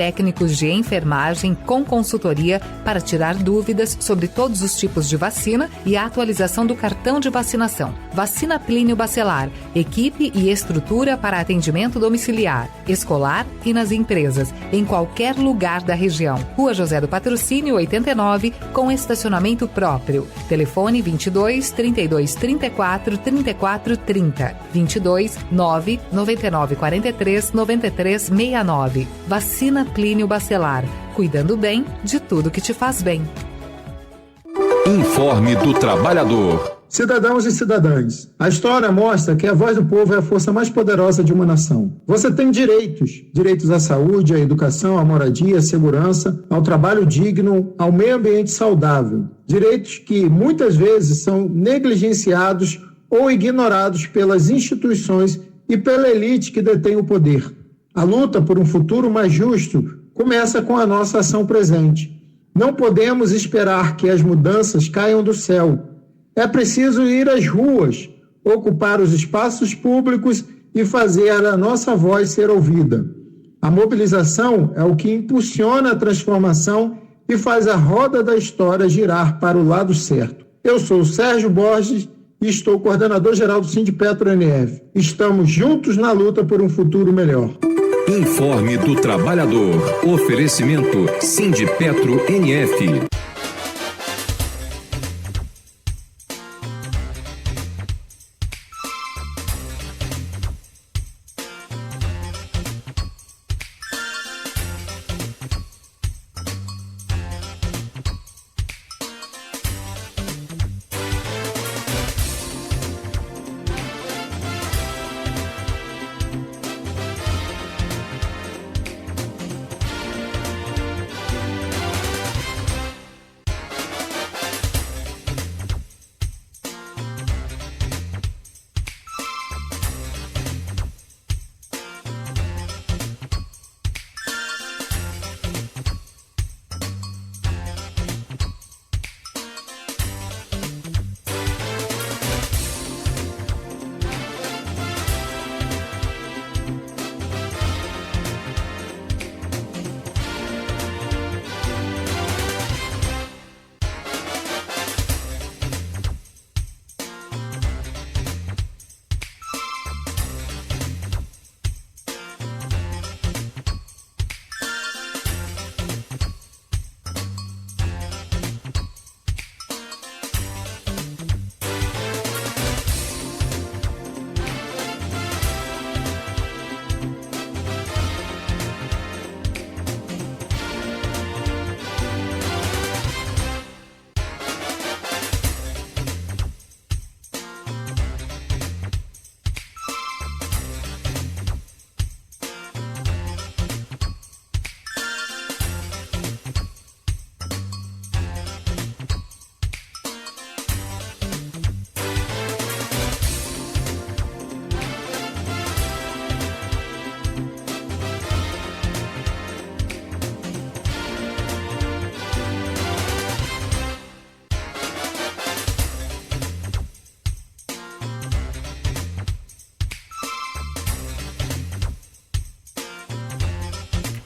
Técnicos de enfermagem com consultoria para tirar dúvidas sobre todos os tipos de vacina e a atualização do cartão de vacinação. Vacina Plínio Bacelar, equipe e estrutura para atendimento domiciliar, escolar e nas empresas, em qualquer lugar da região. Rua José do Patrocínio 89, com estacionamento próprio. Telefone 22 32 34 34 30, 22 9 99 43 93 69. Vacina Plínio Bacelar, cuidando bem de tudo que te faz bem. Informe do Trabalhador. Cidadãos e cidadãs, a história mostra que a voz do povo é a força mais poderosa de uma nação. Você tem direitos à saúde, à educação, à moradia, à segurança, ao trabalho digno, ao meio ambiente saudável. Direitos que muitas vezes são negligenciados ou ignorados pelas instituições e pela elite que detém o poder. A luta por um futuro mais justo começa com a nossa ação presente. Não podemos esperar que as mudanças caiam do céu. É preciso ir às ruas, ocupar os espaços públicos e fazer a nossa voz ser ouvida. A mobilização é o que impulsiona a transformação e faz a roda da história girar para o lado certo. Eu sou o Sérgio Borges e estou coordenador-geral do Sindipetro NF. Estamos juntos na luta por um futuro melhor. Informe do Trabalhador. Oferecimento Sindipetro NF.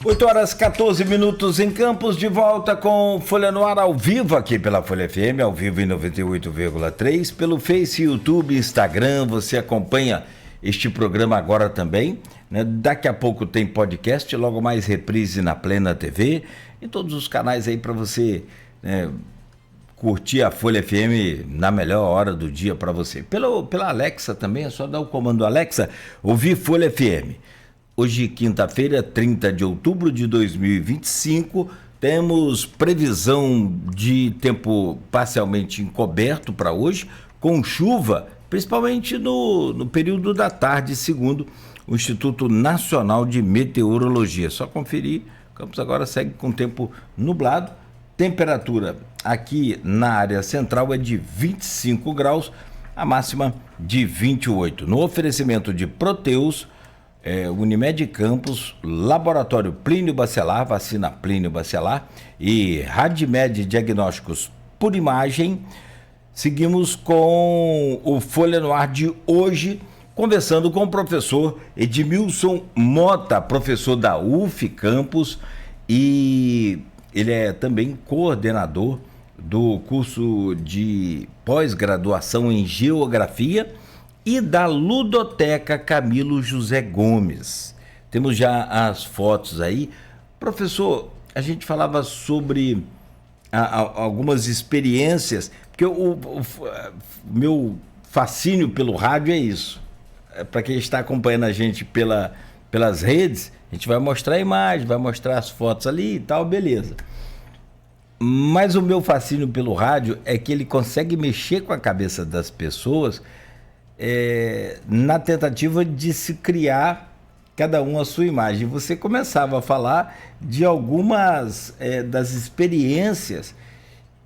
Oito horas 14 minutos em Campos, de volta com Folha no Ar ao vivo aqui pela Folha FM, ao vivo em 98,3, pelo Face, YouTube, Instagram. Você acompanha este programa agora também, né? Daqui a pouco tem podcast, logo mais reprise na Plena TV e todos os canais aí para você, né, curtir a Folha FM na melhor hora do dia para você. Pela Alexa também, é só dar o comando Alexa, ouvir Folha FM. Hoje, quinta-feira, 30 de outubro de 2025, temos previsão de tempo parcialmente encoberto para hoje, com chuva, principalmente no período da tarde, segundo o Instituto Nacional de Meteorologia. Só conferir, Campos agora segue com tempo nublado. Temperatura aqui na área central é de 25 graus, a máxima de 28. No oferecimento de Proteus, Unimed Campos, Laboratório Plínio Bacelar, vacina Plínio Bacelar e Radmed Diagnósticos por Imagem, seguimos com o Folha no Ar de hoje, conversando com o professor Edmilson Mota, professor da UF Campos, e ele é também coordenador do curso de pós-graduação em Geografia e da Ludoteca Camilo José Gomes. Temos já as fotos aí. Professor, a gente falava sobre algumas experiências, porque o meu fascínio pelo rádio é isso. Para quem está acompanhando a gente pelas redes, a gente vai mostrar a imagem, vai mostrar as fotos ali e tal, beleza. Mas o meu fascínio pelo rádio é que ele consegue mexer com a cabeça das pessoas na tentativa de se criar cada um a sua imagem. Você começava a falar de algumas das experiências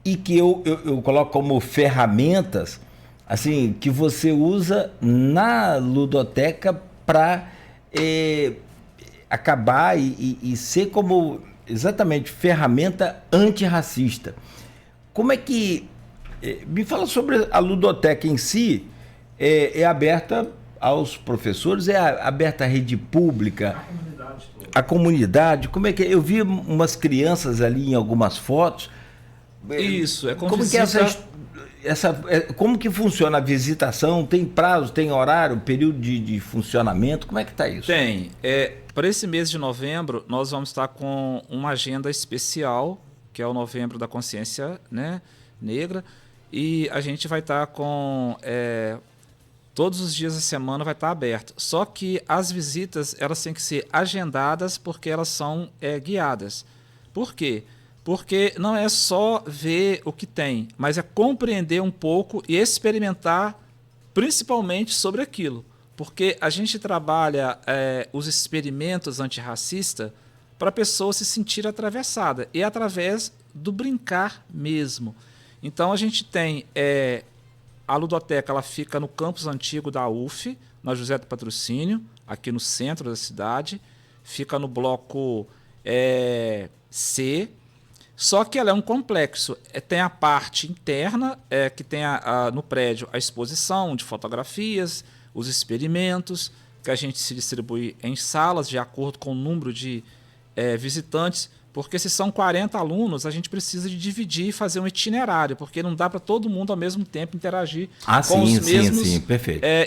e que eu coloco como ferramentas assim, que você usa na ludoteca para acabar e ser como exatamente ferramenta antirracista. Como é que... me fala sobre a ludoteca em si. É aberta aos professores? É aberta à rede pública? A comunidade toda. A comunidade? Como é que... eu vi umas crianças ali em algumas fotos. Isso, é como que como que funciona a visitação? Tem prazo, tem horário, período de funcionamento? Como é que está isso? Tem. Para esse mês de novembro, nós vamos estar com uma agenda especial, que é o Novembro da Consciência, né, Negra, e a gente vai estar com... todos os dias da semana vai estar aberto. Só que as visitas elas têm que ser agendadas porque elas são guiadas. Por quê? Porque não é só ver o que tem, mas é compreender um pouco e experimentar principalmente sobre aquilo. Porque a gente trabalha os experimentos antirracistas para a pessoa se sentir atravessada, e através do brincar mesmo. Então a gente tem a ludoteca, ela fica no campus antigo da UF, na José do Patrocínio, aqui no centro da cidade, fica no bloco C. Só que ela é um complexo. Tem a parte interna, que tem no prédio a exposição de fotografias, os experimentos, que a gente se distribui em salas de acordo com o número de visitantes, porque se são 40 alunos, a gente precisa de dividir e fazer um itinerário, porque não dá para todo mundo ao mesmo tempo interagir com os mesmos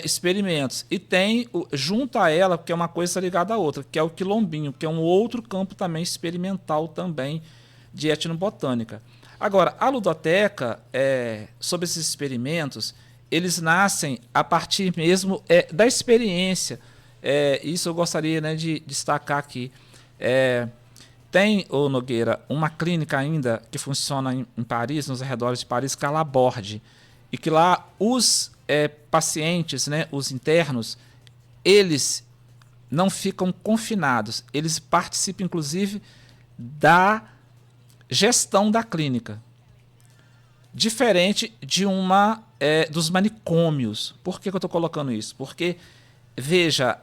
experimentos. E tem, junto a ela, porque é uma coisa ligada à outra, que é o Quilombinho, que é um outro campo também experimental também, de etnobotânica. Agora, a ludoteca, sobre esses experimentos, eles nascem a partir mesmo da experiência. Isso eu gostaria, né, de destacar aqui. Tem, Nogueira, uma clínica ainda que funciona em Paris, nos arredores de Paris, que é a Laborde, e que lá os pacientes, né, os internos, eles não ficam confinados, eles participam, inclusive, da gestão da clínica, diferente de dos manicômios. Por que eu estou colocando isso? Porque, veja,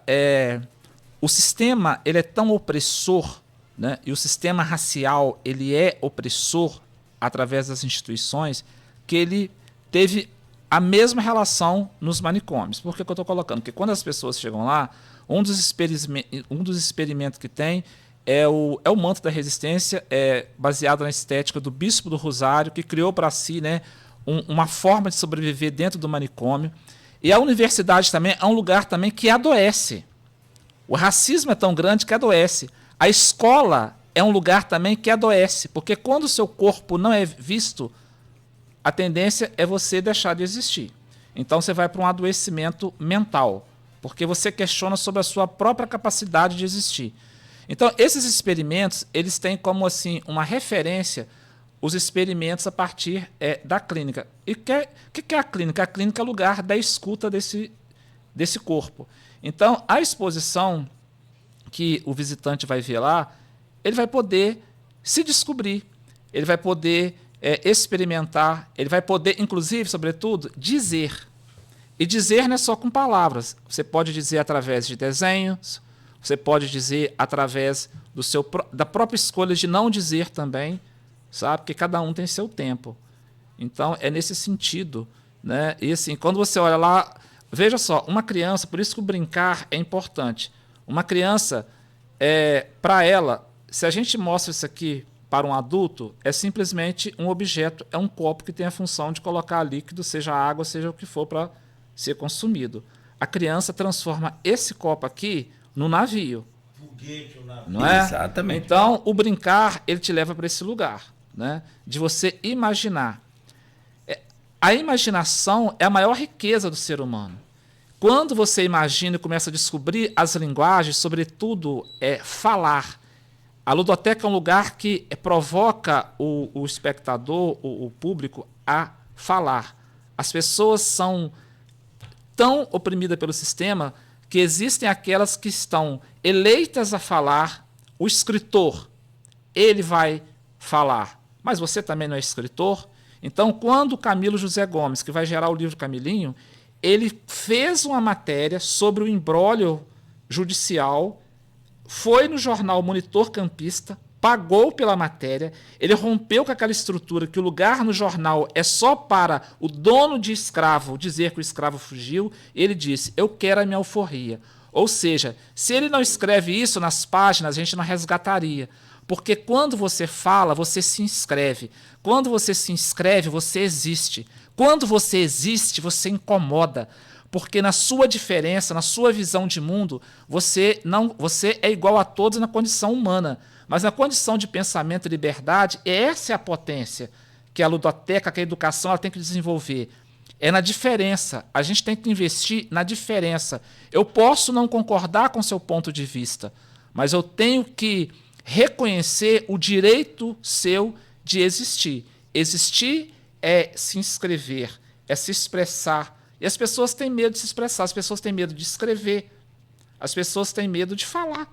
o sistema ele é tão opressor, né, e o sistema racial ele é opressor através das instituições, que ele teve a mesma relação nos manicômios. Por que eu estou colocando? Porque quando as pessoas chegam lá, um dos experimentos que tem é o manto da resistência, baseado na estética do Bispo do Rosário, que criou para si, né, uma forma de sobreviver dentro do manicômio. E a universidade também é um lugar também que adoece. O racismo é tão grande que adoece. A escola é um lugar também que adoece, porque quando o seu corpo não é visto, a tendência é você deixar de existir. Então você vai para um adoecimento mental, porque você questiona sobre a sua própria capacidade de existir. Então, esses experimentos, eles têm como assim uma referência os experimentos a partir da clínica. E o que é a clínica? A clínica é o lugar da escuta desse corpo. Então, a exposição que o visitante vai ver lá, ele vai poder se descobrir, ele vai poder experimentar, ele vai poder, inclusive, sobretudo, dizer. E dizer não é só com palavras. Você pode dizer através de desenhos, você pode dizer através da própria escolha de não dizer também, sabe? Porque cada um tem seu tempo. Então, é nesse sentido, né? E assim, quando você olha lá, veja só, uma criança, por isso que o brincar é importante. Uma criança, para ela, se a gente mostra isso aqui para um adulto, é simplesmente um objeto, é um copo que tem a função de colocar líquido, seja água, seja o que for, para ser consumido. A criança transforma esse copo aqui no navio. Não é? Exatamente. Então, o brincar, ele te leva para esse lugar, né? De você imaginar. A imaginação é a maior riqueza do ser humano. Quando você imagina e começa a descobrir as linguagens, sobretudo falar, a ludoteca é um lugar que provoca o espectador, o público, a falar. As pessoas são tão oprimidas pelo sistema que existem aquelas que estão eleitas a falar. O escritor, ele vai falar. Mas você também não é escritor? Então, quando o Camilo José Gomes, que vai gerar o livro Camilinho, ele fez uma matéria sobre o imbróglio judicial, foi no jornal Monitor Campista, pagou pela matéria, ele rompeu com aquela estrutura que o lugar no jornal é só para o dono de escravo dizer que o escravo fugiu, ele disse, eu quero a minha alforria. Ou seja, se ele não escreve isso nas páginas, a gente não resgataria. Porque quando você fala, você se inscreve. Quando você se inscreve, você existe. Quando você existe, você incomoda. Porque na sua diferença, na sua visão de mundo, você é igual a todos na condição humana. Mas na condição de pensamento e liberdade, essa é a potência que a ludoteca, que a educação ela tem que desenvolver. É na diferença. A gente tem que investir na diferença. Eu posso não concordar com seu ponto de vista, mas eu tenho que reconhecer o direito seu de existir. Existir é se inscrever, é se expressar. E as pessoas têm medo de se expressar, as pessoas têm medo de escrever, as pessoas têm medo de falar.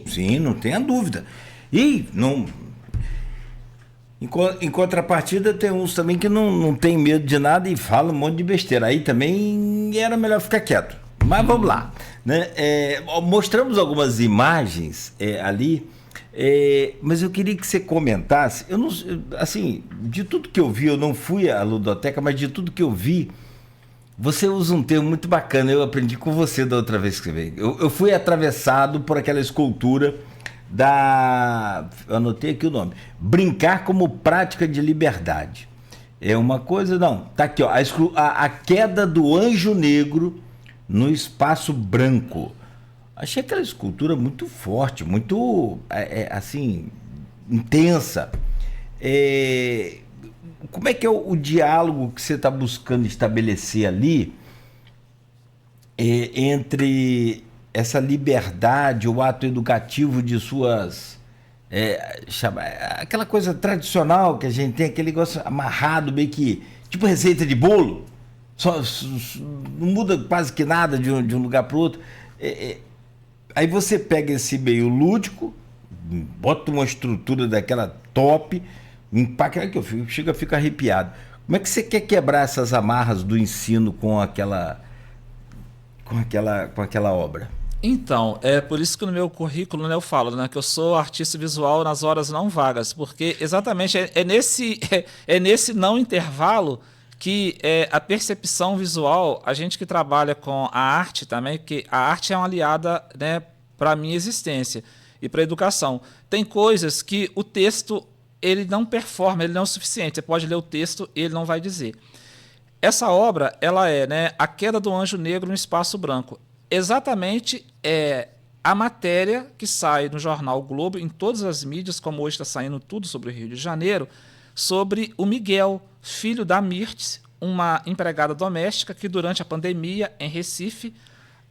Sim, não tenha dúvida. E não... Em contrapartida, tem uns também que não tem medo de nada e falam um monte de besteira. Aí também era melhor ficar quieto. Mas vamos lá. Né? Mostramos algumas imagens ali, mas eu queria que você comentasse. Assim, de tudo que eu vi, eu não fui à ludoteca, mas de tudo que eu vi, você usa um termo muito bacana. Eu aprendi com você da outra vez que você veio. Eu fui atravessado por aquela escultura eu anotei aqui o nome, brincar como prática de liberdade. É uma coisa, não, tá aqui, ó, a queda do anjo negro no espaço branco. Achei aquela escultura muito forte, muito assim, intensa. Como é que é o diálogo que você está buscando estabelecer ali entre essa liberdade, o ato educativo de suas... aquela coisa tradicional que a gente tem, aquele negócio amarrado, meio que... tipo receita de bolo, não muda quase que nada de um lugar para o outro. Aí você pega esse meio lúdico, bota uma estrutura daquela top, impacta, que eu fico arrepiado. Como é que você quer quebrar essas amarras do ensino com aquela obra? Então, é por isso que no meu currículo, né, eu falo, né, que eu sou artista visual nas horas não vagas, porque exatamente é nesse não intervalo que a percepção visual, a gente que trabalha com a arte também, que a arte é uma aliada, né, para a minha existência e para a educação. Tem coisas que o texto ele não performa, ele não é o suficiente. Você pode ler o texto e ele não vai dizer. Essa obra, ela é, né, A Queda do Anjo Negro no Espaço Branco. Exatamente a matéria que sai no jornal o Globo, em todas as mídias, como hoje está saindo tudo sobre o Rio de Janeiro, sobre o Miguel, filho da Mirtes, uma empregada doméstica que durante a pandemia em Recife,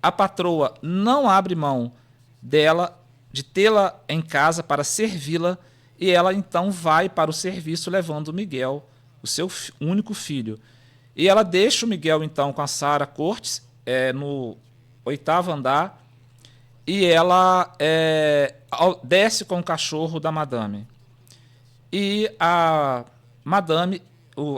a patroa não abre mão dela, de tê-la em casa para servi-la, e ela então vai para o serviço levando o Miguel, o seu único filho. E ela deixa o Miguel então com a Sara Cortes no 8º andar, e ela desce com o cachorro da madame. E a madame,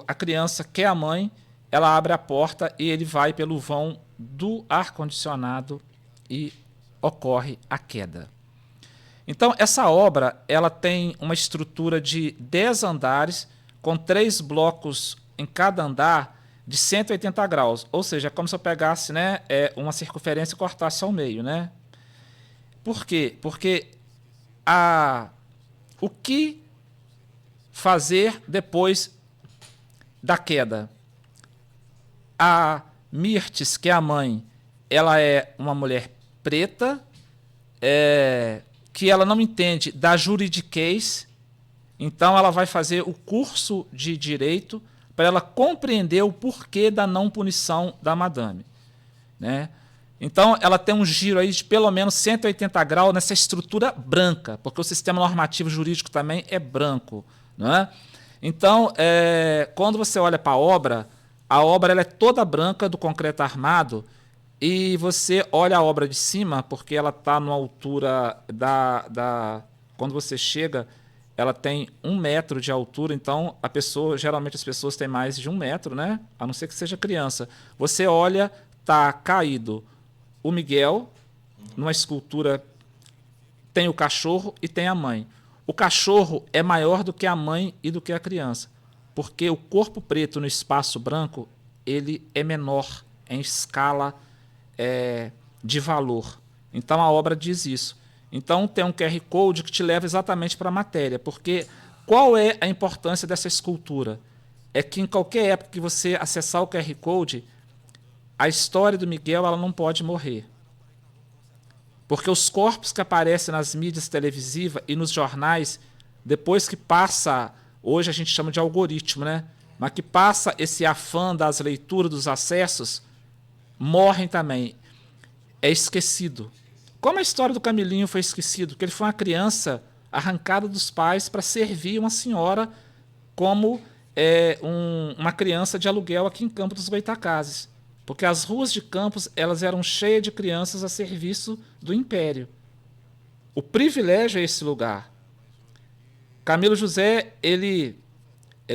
a criança quer a mãe, ela abre a porta e ele vai pelo vão do ar-condicionado e ocorre a queda. Então, essa obra ela tem uma estrutura de 10 andares, com 3 blocos em cada andar, de 180 graus, ou seja, é como se eu pegasse, né, uma circunferência e cortasse ao meio, né? Por quê? Porque o que fazer depois da queda? A Mirtes, que é a mãe, ela é uma mulher preta, que ela não entende da juridiquês, então ela vai fazer o curso de direito para ela compreender o porquê da não punição da madame, né? Então ela tem um giro aí de pelo menos 180 graus nessa estrutura branca, porque o sistema normativo jurídico também é branco, né? Então, quando você olha para a obra ela é toda branca do concreto armado, e você olha a obra de cima, porque ela está numa altura quando você chega, ela tem 1 metro de altura, então geralmente as pessoas têm mais de 1 metro, né? A não ser que seja criança. Você olha, tá caído o Miguel, numa escultura, tem o cachorro e tem a mãe. O cachorro é maior do que a mãe e do que a criança, porque o corpo preto no espaço branco, ele é menor em escala de valor. Então a obra diz isso. Então tem um QR Code que te leva exatamente para a matéria, porque qual é a importância dessa escultura? É que em qualquer época que você acessar o QR Code, a história do Miguel ela não pode morrer. Porque os corpos que aparecem nas mídias televisivas e nos jornais, depois que passa, hoje a gente chama de algoritmo, né? Mas que passa esse afã das leituras, dos acessos, morrem também. É esquecido. Como a história do Camilinho foi esquecido, que ele foi uma criança arrancada dos pais para servir uma senhora como uma criança de aluguel aqui em Campos dos Goytacazes. Porque as ruas de Campos elas eram cheias de crianças a serviço do Império. O privilégio é esse lugar. Camilo José, ele,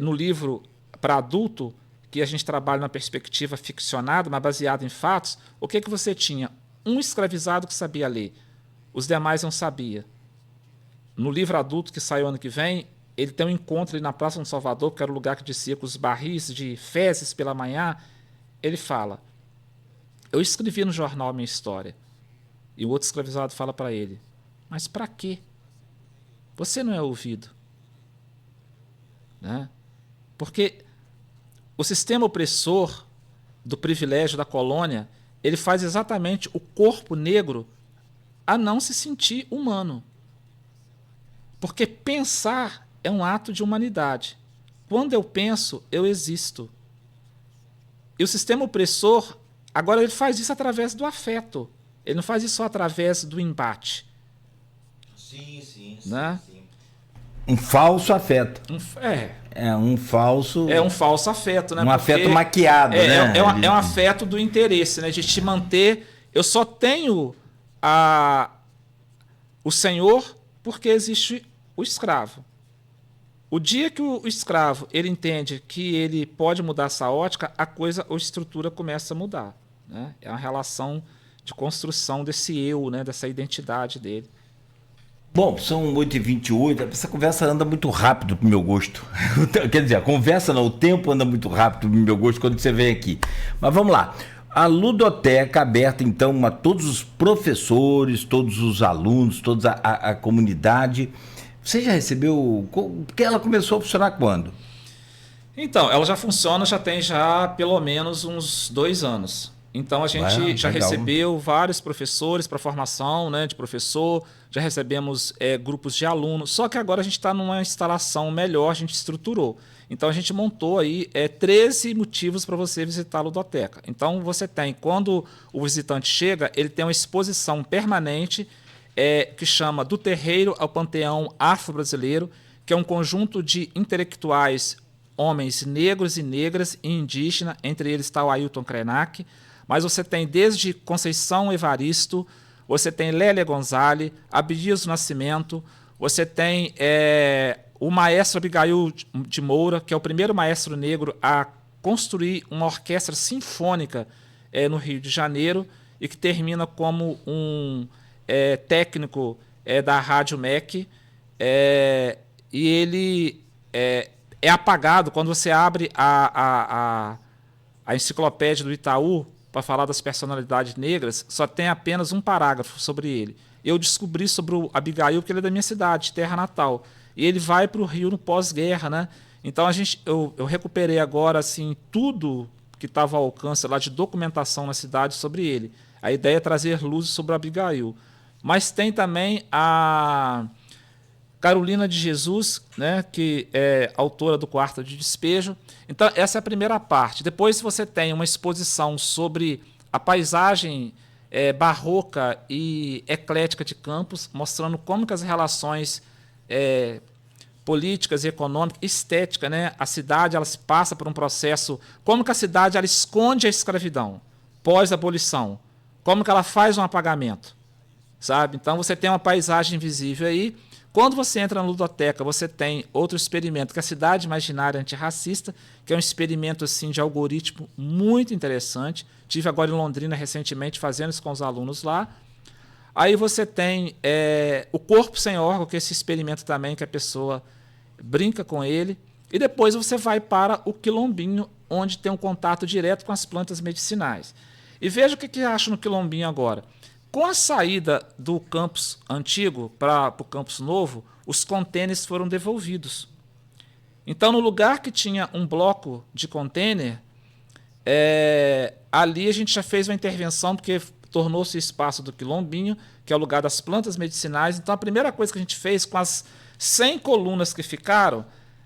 no livro para adulto, que a gente trabalha na perspectiva ficcionada, mas baseada em fatos, o que você tinha? Um escravizado que sabia ler, os demais não sabiam. No livro adulto que saiu ano que vem, ele tem um encontro ali na Praça do Salvador, que era o lugar que descia com os barris de fezes pela manhã. Ele fala, eu escrevi no jornal a minha história. E o outro escravizado fala para ele, mas para quê? Você não é ouvido. Né? Porque o sistema opressor do privilégio da colônia, ele faz exatamente o corpo negro a não se sentir humano. Porque pensar é um ato de humanidade. Quando eu penso, eu existo. E o sistema opressor, agora ele faz isso através do afeto. Ele não faz isso só através do embate. Sim. Né? Um falso afeto. É um falso afeto, né? Um afeto maquiado, né? É um afeto do interesse, né? De te manter. Eu só tenho o senhor porque existe o escravo. O dia que o escravo ele entende que ele pode mudar essa ótica, a estrutura começa a mudar. Né? É uma relação de construção desse eu, né? Dessa identidade dele. Bom, são 8h28, essa conversa anda muito rápido pro meu gosto. Quer dizer, o tempo anda muito rápido pro meu gosto quando você vem aqui. Mas vamos lá. A ludoteca aberta, então, a todos os professores, todos os alunos, toda a comunidade. Você já recebeu... Porque ela começou a funcionar quando? Então, ela já funciona, já tem pelo menos uns 2 anos. Então a gente já recebeu vários professores para formação, né, de professor, já recebemos grupos de alunos, só que agora a gente está numa instalação melhor, a gente estruturou. Então a gente montou aí 13 motivos para você visitar a ludoteca. Então você tem, quando o visitante chega, ele tem uma exposição permanente que chama Do Terreiro ao Panteão Afro-Brasileiro, que é um conjunto de intelectuais, homens negros e negras e indígenas, entre eles está o Ailton Krenak. Mas você tem desde Conceição Evaristo, você tem Lélia Gonzalez, Abdias do Nascimento, você tem o maestro Abigail de Moura, que é o primeiro maestro negro a construir uma orquestra sinfônica no Rio de Janeiro e que termina como um técnico da Rádio MEC. E ele é apagado quando você abre a enciclopédia do Itaú, para falar das personalidades negras, só tem apenas um parágrafo sobre ele. eu descobri sobre o Abigail, porque ele é da minha cidade, terra natal. E ele vai para o Rio no pós-guerra, né? Então eu recuperei agora assim tudo que estava ao alcance lá de documentação na cidade sobre ele. A ideia é trazer luzes sobre o Abigail. Mas tem também a Carolina de Jesus, né, que é autora do Quarto de Despejo. Então, essa é a primeira parte. Depois você tem uma exposição sobre a paisagem barroca e eclética de Campos, mostrando como que as relações políticas e econômicas, estética, né, a cidade ela se passa por um processo, como que a cidade ela esconde a escravidão pós-abolição, como que ela faz um apagamento, sabe? Então você tem uma paisagem visível aí. Quando você entra na ludoteca, você tem outro experimento, que é a Cidade Imaginária Antirracista, que é um experimento assim, de algoritmo muito interessante. Tive agora em Londrina recentemente fazendo isso com os alunos lá. Aí você tem o Corpo Sem Órgão, que é esse experimento também, que a pessoa brinca com ele. E depois você vai para o Quilombinho, onde tem um contato direto com as plantas medicinais. E veja o que eu acho no Quilombinho agora. Com a saída do campus antigo para o campus novo, os contêineres foram devolvidos. Então, no lugar que tinha um bloco de contêiner, ali a gente já fez uma intervenção, porque tornou-se o espaço do Quilombinho, que é o lugar das plantas medicinais. Então, a primeira coisa que a gente fez com as 100 colunas que ficaram,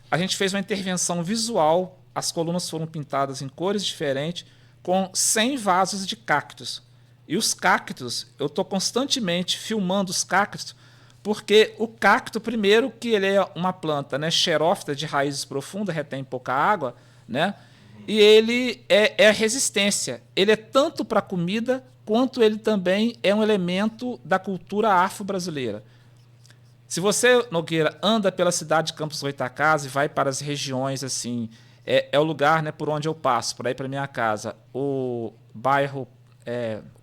a gente fez uma intervenção visual. As colunas foram pintadas em cores diferentes, com 100 vasos de cactos. E os cactos, eu estou constantemente filmando os cactos, porque o cacto, primeiro, que ele é uma planta, né, xerófita, de raízes profundas, retém pouca água, né, e ele é a resistência. Ele é tanto para comida, quanto ele também é um elemento da cultura afro-brasileira. Se você, Nogueira, anda pela cidade de Campos Goytacazes e vai para as regiões, assim, é o lugar, né, por onde eu passo, por aí para minha casa, o bairro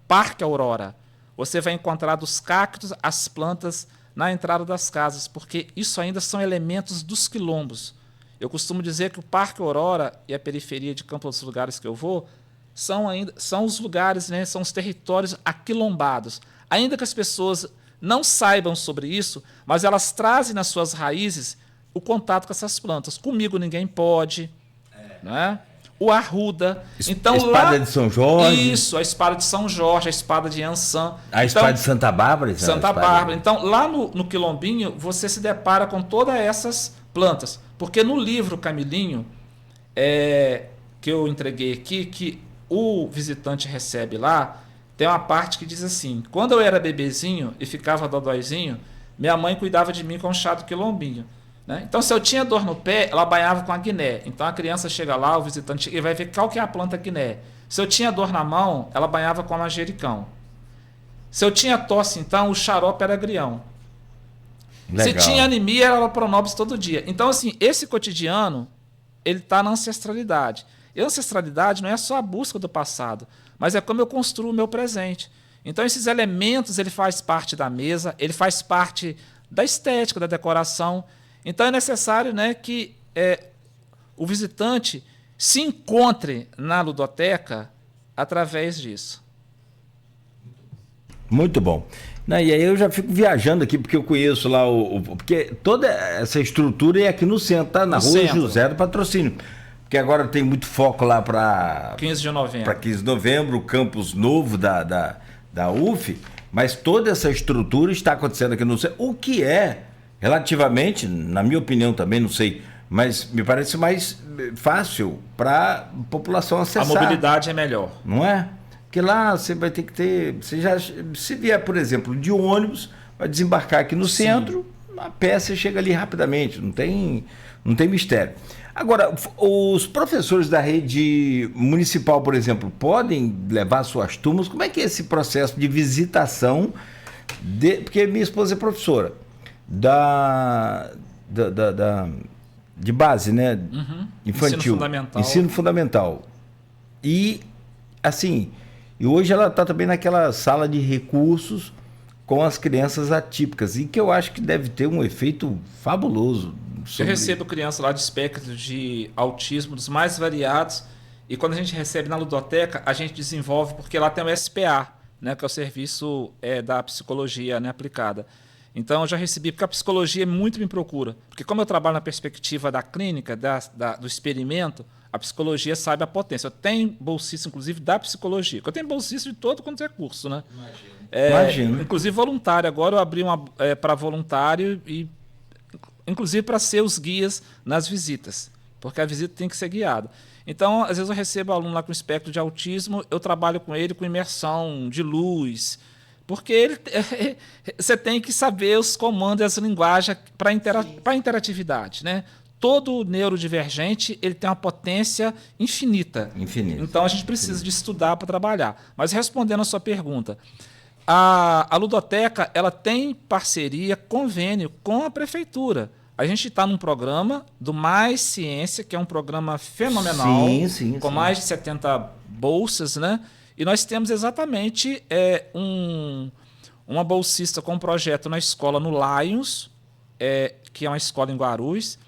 Parque Aurora, você vai encontrar dos cactos as plantas na entrada das casas, porque isso ainda são elementos dos quilombos. Eu costumo dizer que o Parque Aurora e a periferia de Campos, os lugares que eu vou, são os lugares, né, são os territórios aquilombados. Ainda que as pessoas não saibam sobre isso, mas elas trazem nas suas raízes o contato com essas plantas. Comigo ninguém pode, né? O arruda. Então, a espada de São Jorge. Isso, a espada de São Jorge, a espada de Ançã. A espada de Santa Bárbara. Santa Bárbara. Então, lá no Quilombinho, você se depara com todas essas plantas. Porque no livro Camilinho, que eu entreguei aqui, que o visitante recebe lá, tem uma parte que diz assim: quando eu era bebezinho e ficava dodóizinho, minha mãe cuidava de mim com o chá do Quilombinho. Né? Então, se eu tinha dor no pé, ela banhava com a guiné. Então, a criança chega lá, o visitante chega e vai ver qual que é a planta guiné. Se eu tinha dor na mão, ela banhava com a manjericão. Se eu tinha tosse, então, o xarope era agrião. Legal. Se tinha anemia, era pronobis todo dia. Então, assim, esse cotidiano, ele está na ancestralidade. E a ancestralidade não é só a busca do passado, mas é como eu construo o meu presente. Então, esses elementos, ele faz parte da mesa, ele faz parte da estética, da decoração. Então é necessário, né, que o visitante se encontre na ludoteca através disso. Muito bom. E aí eu já fico viajando aqui, porque eu conheço lá porque toda essa estrutura é aqui no centro, tá? Na rua José do Patrocínio. Porque agora tem muito foco lá para 15 de novembro. Para 15 de novembro, o campus novo da UF, mas toda essa estrutura está acontecendo aqui no centro, o que é relativamente, na minha opinião também, não sei, mas me parece mais fácil para a população acessar. A mobilidade é melhor. Não é? Porque lá você vai ter que ter... se vier, por exemplo, de ônibus, vai desembarcar aqui no centro, a pé você chega ali rapidamente, não tem mistério. Agora, os professores da rede municipal, por exemplo, podem levar suas turmas? Como é que é esse processo de visitação? Porque minha esposa é professora de base, né? Infantil. Ensino fundamental. E, assim, hoje ela está também naquela sala de recursos com as crianças atípicas, e que eu acho que deve ter um efeito fabuloso. Eu recebo crianças lá de espectro de autismo dos mais variados, e quando a gente recebe na ludoteca, a gente desenvolve, porque lá tem o SPA, né, que é o serviço da psicologia, né, aplicada. Então, eu já recebi, porque a psicologia muito me procura. Porque como eu trabalho na perspectiva da clínica, do experimento, a psicologia sabe a potência. Eu tenho bolsista, inclusive, da psicologia. Eu tenho bolsista de todo quanto é curso, né? Imagino. Inclusive voluntário. Agora eu abri para voluntário e, inclusive, para ser os guias nas visitas. Porque a visita tem que ser guiada. Então, às vezes eu recebo aluno lá com espectro de autismo, eu trabalho com ele com imersão de luz, porque você tem que saber os comandos e as linguagens para interatividade, né? Todo neurodivergente ele tem uma potência infinita. Então, a gente precisa de estudar para trabalhar. Mas, respondendo a sua pergunta, a ludoteca ela tem parceria, convênio com a prefeitura. A gente está num programa do Mais Ciência, que é um programa fenomenal, com mais de 70 bolsas, né? E nós temos exatamente uma bolsista com um projeto na escola no Lions, que é uma escola em Guarulhos,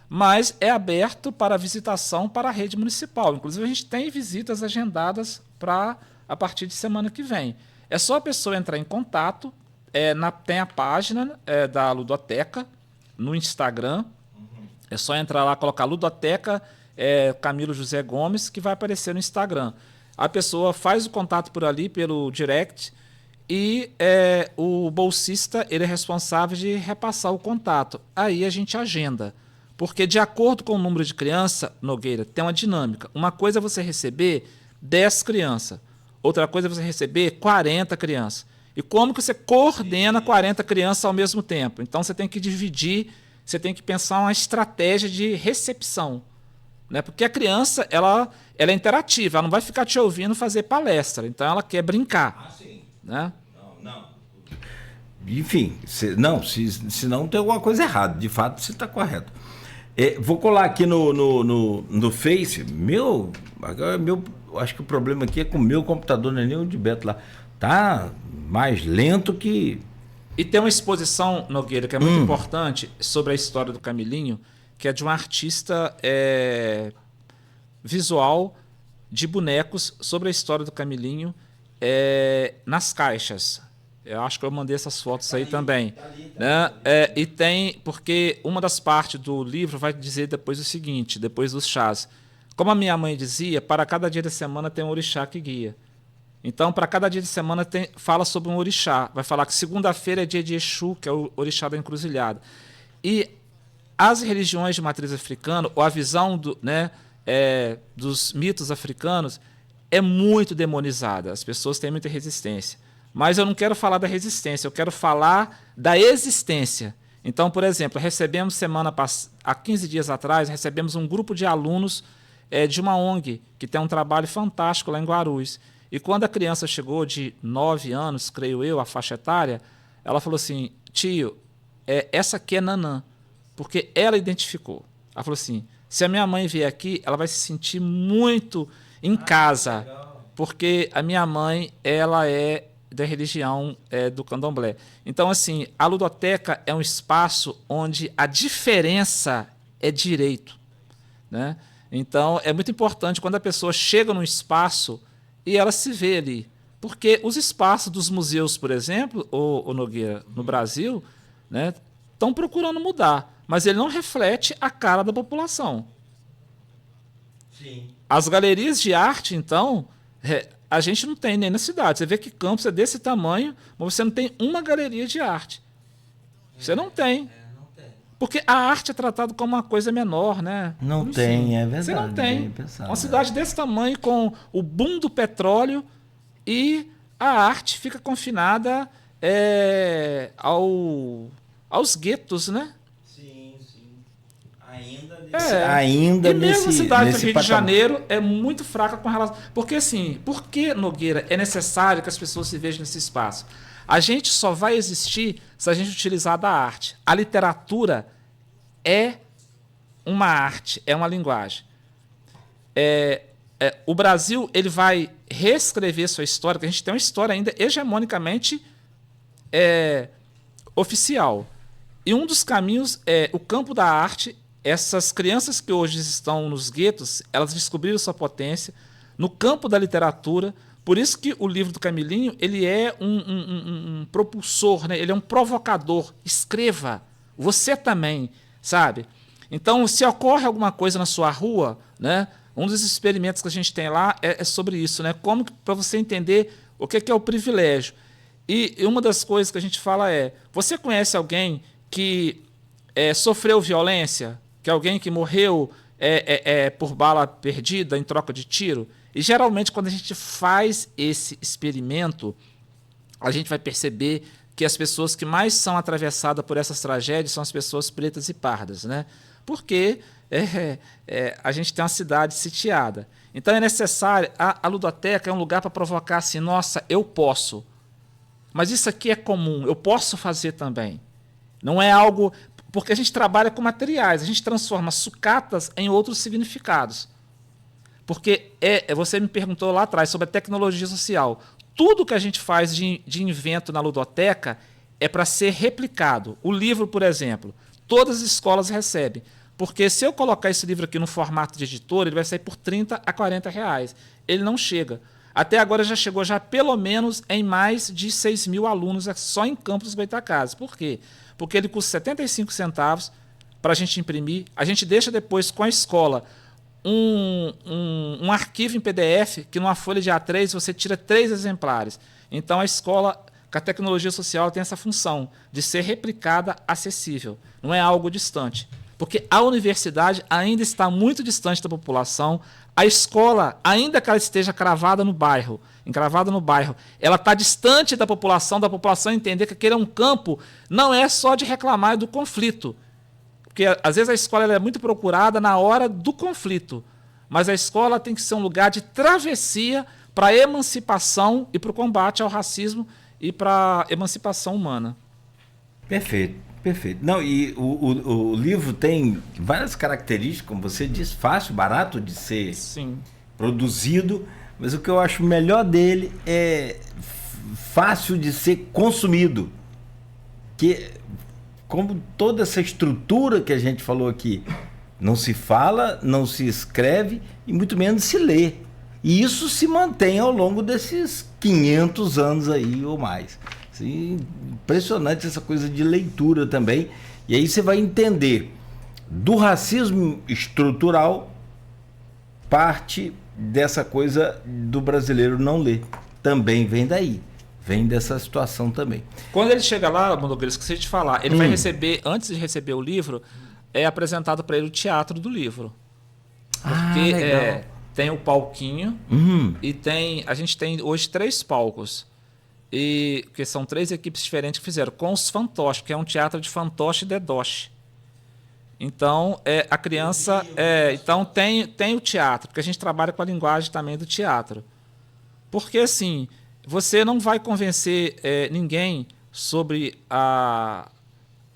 mas é aberto para visitação para a rede municipal. Inclusive, a gente tem visitas agendadas a partir de semana que vem. É só a pessoa entrar em contato, tem a página da ludoteca, no Instagram, é só entrar lá, colocar Ludoteca Camilo José Gomes, que vai aparecer no Instagram. A pessoa faz o contato por ali, pelo direct, e o bolsista ele é responsável de repassar o contato. Aí a gente agenda. Porque, de acordo com o número de criança, Nogueira, tem uma dinâmica. Uma coisa é você receber 10 crianças, outra coisa é você receber 40 crianças. E como que você coordena 40 crianças ao mesmo tempo? Então, você tem que dividir, você tem que pensar uma estratégia de recepção. Né? Porque a criança ela é interativa, ela não vai ficar te ouvindo fazer palestra. Então, ela quer brincar. Né? Não. Enfim, se não tem alguma coisa errada. De fato, você está correto. Vou colar aqui no Face. Acho que o problema aqui é com o meu computador, não é nem o de Beto lá. Tá mais lento que... E tem uma exposição, Nogueira, que é muito importante sobre a história do Camilinho, que é de um artista visual de bonecos sobre a história do Camilinho nas caixas. Eu acho que eu mandei essas fotos aí também. Né? E tem, porque uma das partes do livro vai dizer depois o seguinte, depois dos chás. Como a minha mãe dizia, para cada dia da semana tem um orixá que guia. Então, para cada dia de semana fala sobre um orixá. Vai falar que segunda-feira é dia de Exu, que é o orixá da encruzilhada. E as religiões de matriz africana, ou a visão dos mitos africanos, é muito demonizada. As pessoas têm muita resistência. Mas eu não quero falar da resistência, eu quero falar da existência. Então, por exemplo, há 15 dias atrás, recebemos um grupo de alunos de uma ONG, que tem um trabalho fantástico lá em Guarulhos. E quando a criança chegou de 9 anos, creio eu, a faixa etária, ela falou assim, tio, essa aqui é Nanã, porque ela identificou. Ela falou assim, se a minha mãe vier aqui, ela vai se sentir muito em casa, porque a minha mãe, ela é da religião do candomblé. Então, assim, a ludoteca é um espaço onde a diferença é direito. Né? Então, é muito importante quando a pessoa chega num espaço e ela se vê ali. Porque os espaços dos museus, por exemplo, o Nogueira, no Brasil, né, estão procurando mudar, mas ele não reflete a cara da população. Sim. As galerias de arte, então, a gente não tem nem na cidade. Você vê que Campos é desse tamanho, mas você não tem uma galeria de arte. Você não tem. Porque a arte é tratada como uma coisa menor, né? Não tem, é verdade. Você não tem. Pensado, uma cidade desse tamanho, com o boom do petróleo, e a arte fica confinada aos guetos, né? Sim. Ainda e mesmo a cidade do Rio de Janeiro é muito fraca com relação... Porque, assim, por que, Nogueira, é necessário que as pessoas se vejam nesse espaço? A gente só vai existir se a gente utilizar da arte. A literatura é uma arte, é uma linguagem. O Brasil ele vai reescrever sua história, porque a gente tem uma história ainda hegemonicamente oficial. E um dos caminhos é o campo da arte. Essas crianças que hoje estão nos guetos, elas descobriram sua potência no campo da literatura, Por isso que o livro do Camilinho, ele é um propulsor, né? Ele é um provocador. Escreva. Você também, sabe? Então, se ocorre alguma coisa na sua rua, né? Um dos experimentos que a gente tem lá é sobre isso, né? Como para você entender o que é o privilégio. E uma das coisas que a gente fala é: você conhece alguém que sofreu violência? Que alguém que morreu por bala perdida em troca de tiro? E geralmente, quando a gente faz esse experimento, a gente vai perceber que as pessoas que mais são atravessadas por essas tragédias são as pessoas pretas e pardas, né? Porque a gente tem uma cidade sitiada. Então é necessário. A ludoteca é um lugar para provocar assim: nossa, eu posso. Mas isso aqui é comum, eu posso fazer também. Não é algo. Porque a gente trabalha com materiais, a gente transforma sucatas em outros significados. Porque você me perguntou lá atrás sobre a tecnologia social. Tudo que a gente faz de invento na ludoteca é para ser replicado. O livro, por exemplo, todas as escolas recebem. Porque se eu colocar esse livro aqui no formato de editor, ele vai sair por 30 a 40 reais. Ele não chega. Até agora já chegou pelo menos em mais de 6 mil alunos só em Campos dos Goytacazes. Por quê? Porque ele custa 75 centavos para a gente imprimir. A gente deixa depois com a escola um arquivo em PDF que numa folha de A3 você tira 3 exemplares. Então a escola, com a tecnologia social, tem essa função de ser replicada, acessível. Não é algo distante. Porque a universidade ainda está muito distante da população. A escola, ainda que ela esteja encravada no bairro, ela está distante da população entender que aquele é um campo, não é só de reclamar do conflito. Porque às vezes a escola é muito procurada na hora do conflito. Mas a escola tem que ser um lugar de travessia para a emancipação e para o combate ao racismo e para a emancipação humana. Perfeito. Perfeito. Não, e o livro tem várias características, como você diz, fácil, barato de ser produzido, mas o que eu acho melhor dele é fácil de ser consumido. Que, como toda essa estrutura que a gente falou aqui, não se fala, não se escreve e muito menos se lê. E isso se mantém ao longo desses 500 anos aí ou mais. Sim, impressionante essa coisa de leitura também. E aí você vai entender do racismo estrutural, parte dessa coisa do brasileiro não ler. Também vem daí. Vem dessa situação também. Quando ele chega lá, Mondogueira, esqueci de falar, ele vai receber, antes de receber o livro, é apresentado para ele o teatro do livro. Porque tem o palquinho e a gente tem hoje 3 palcos. Que são 3 equipes diferentes que fizeram, com os fantoches, que é um teatro de fantoche e dedoche. Então, a criança... então, tem o teatro, porque a gente trabalha com a linguagem também do teatro. Porque, assim, você não vai convencer ninguém sobre a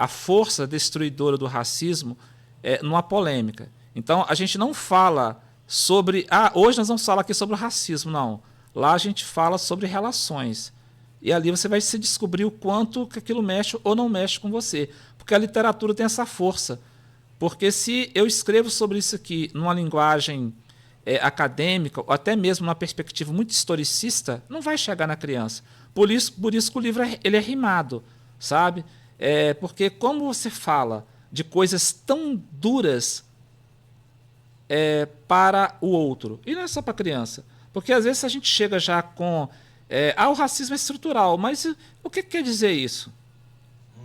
força destruidora do racismo numa polêmica. Então, a gente não fala sobre... hoje nós vamos falar aqui sobre o racismo, não. Lá a gente fala sobre relações. E ali você vai se descobrir o quanto que aquilo mexe ou não mexe com você. Porque a literatura tem essa força. Porque se eu escrevo sobre isso aqui numa linguagem acadêmica, ou até mesmo numa perspectiva muito historicista, não vai chegar na criança. Por isso que o livro ele é rimado, sabe? Porque como você fala de coisas tão duras para o outro, e não é só para a criança. Porque às vezes a gente chega já com... o racismo é estrutural, mas o que quer dizer isso?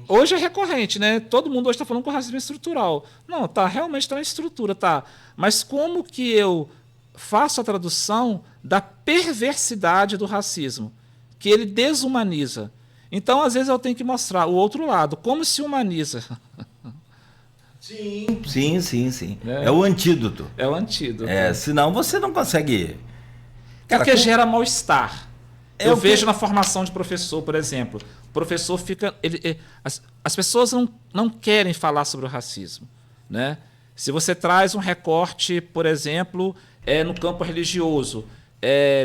Hoje é recorrente, né? Todo mundo hoje está falando que o racismo é estrutural. Não, realmente está na estrutura, tá. Mas como que eu faço a tradução da perversidade do racismo? Que ele desumaniza. Então, às vezes, eu tenho que mostrar o outro lado, como se humaniza. Sim. É o antídoto. É o antídoto. Senão você não consegue... Porque gera mal-estar. Eu vejo na formação de professor, por exemplo. O professor fica... as pessoas não querem falar sobre o racismo, né? Se você traz um recorte, por exemplo, no campo religioso,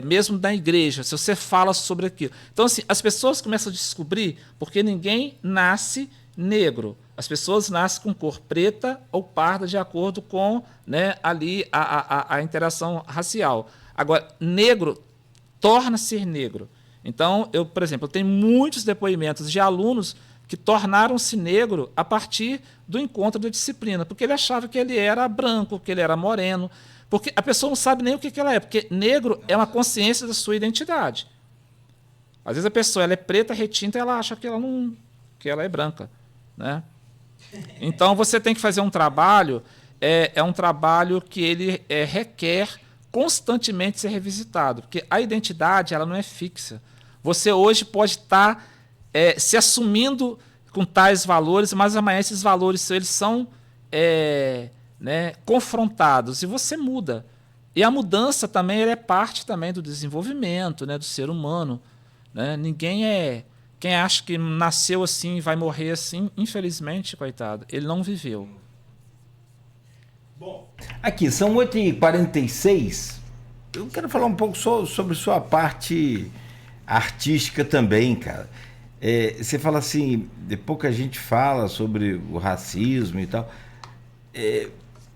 mesmo da igreja, se você fala sobre aquilo... Então, assim, as pessoas começam a descobrir, porque ninguém nasce negro. As pessoas nascem com cor preta ou parda, de acordo com, né, ali a interação racial. Agora, negro torna ser negro. Então, por exemplo, eu tenho muitos depoimentos de alunos que tornaram-se negro a partir do encontro da disciplina, porque ele achava que ele era branco, que ele era moreno, porque a pessoa não sabe nem o que ela é, porque negro é uma consciência da sua identidade. Às vezes a pessoa ela é preta, retinta, e ela acha que ela é branca, né? Então você tem que fazer um trabalho, é um trabalho que ele requer constantemente ser revisitado, porque a identidade ela não é fixa. Você hoje pode estar se assumindo com tais valores, mas amanhã esses valores eles são confrontados e você muda. E a mudança também é parte também do desenvolvimento, né, do ser humano. Né? Quem acha que nasceu assim e vai morrer assim, infelizmente, coitado, ele não viveu. Bom, aqui são 8h46. Eu quero falar um pouco sobre sua parte artística também, cara. Você fala assim, pouca gente fala sobre o racismo e tal.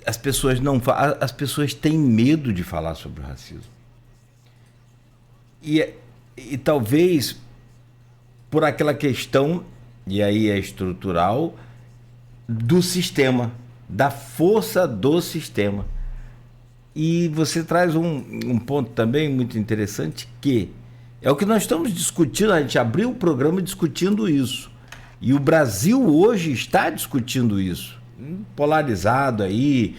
As pessoas têm medo de falar sobre o racismo. E talvez por aquela questão, e aí é estrutural, do sistema, da força do sistema. E você traz um ponto também muito interessante, que é o que nós estamos discutindo, a gente abriu o programa discutindo isso. E o Brasil hoje está discutindo isso, polarizado aí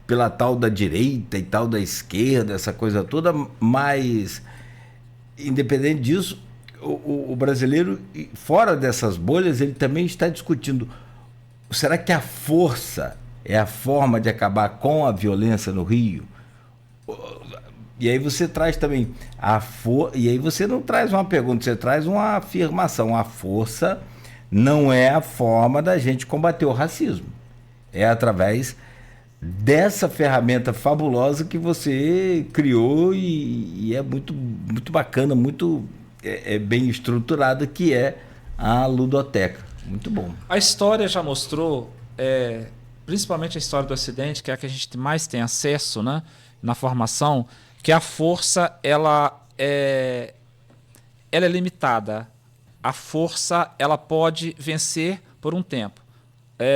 pela tal da direita e tal da esquerda, essa coisa toda, mas independente disso, o brasileiro, fora dessas bolhas, ele também está discutindo, será que a força é a forma de acabar com a violência no Rio? E aí você traz também e aí você não traz uma pergunta, você traz uma afirmação. A força não é a forma da gente combater o racismo. É através dessa ferramenta fabulosa que você criou e é muito, muito bacana, muito bem estruturada, que é a ludoteca. Muito bom. A história já mostrou, principalmente a história do Ocidente, que é a que a gente mais tem acesso, né, na formação, que a força ela é limitada. A força ela pode vencer por um tempo.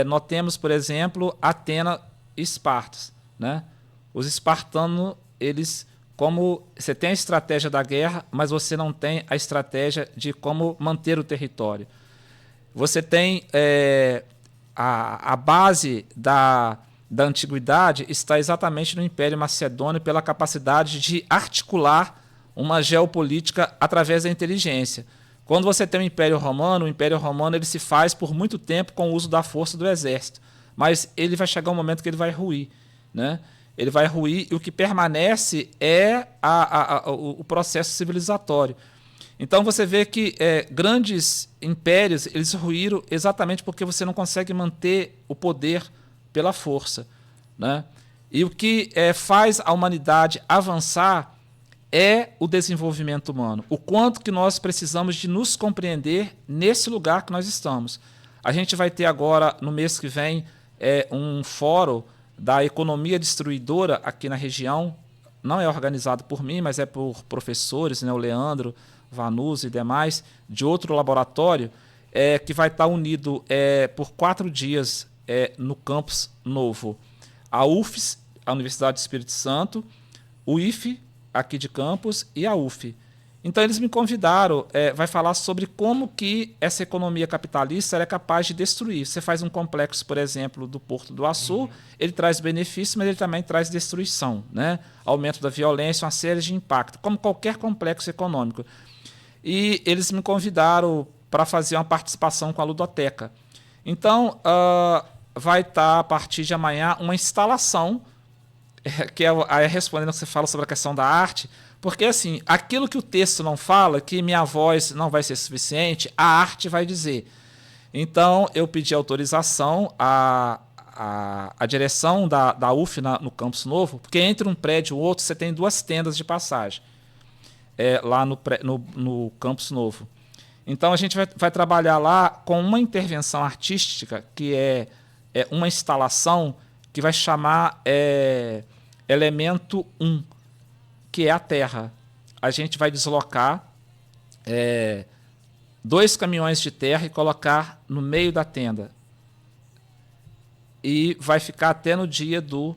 Nós temos, por exemplo, Atena e Esparta, né? Os espartanos, eles, como você tem a estratégia da guerra, mas você não tem a estratégia de como manter o território. Você tem a base da antiguidade está exatamente no Império Macedônio, pela capacidade de articular uma geopolítica através da inteligência. Quando você tem o Império Romano ele se faz por muito tempo com o uso da força do exército, mas ele vai chegar um momento que ele vai ruir, né? Ele vai ruir e o que permanece é o processo civilizatório. Então você vê que grandes impérios eles ruíram exatamente porque você não consegue manter o poder pela força, né? E o que faz a humanidade avançar é o desenvolvimento humano. O quanto que nós precisamos de nos compreender nesse lugar que nós estamos. A gente vai ter agora, no mês que vem, um fórum da economia destruidora aqui na região. Não é organizado por mim, mas é por professores, né, o Leandro Vanucci e demais, de outro laboratório, que vai estar unido por 4 dias no Campus Novo. A UFES, a Universidade do Espírito Santo, o IFE, aqui de Campos, e a UF. Então eles me convidaram, vai falar sobre como que essa economia capitalista é capaz de destruir. Você faz um complexo, por exemplo, do Porto do Açu, ele traz benefício, mas ele também traz destruição, né? Aumento da violência, uma série de impactos, como qualquer complexo econômico. E eles me convidaram para fazer uma participação com a ludoteca. Então, vai estar, a partir de amanhã, uma instalação, que respondendo ao que você fala sobre a questão da arte, porque assim, aquilo que o texto não fala, que minha voz não vai ser suficiente, a arte vai dizer. Então, eu pedi autorização à direção da UF no Campus Novo, porque entre um prédio e o outro você tem 2 tendas de passagem, lá no Campus Novo. Então, a gente vai trabalhar lá com uma intervenção artística, que é uma instalação que vai chamar elemento 1, que é a terra. a gente vai deslocar 2 caminhões de terra e colocar no meio da tenda. E vai ficar até no dia do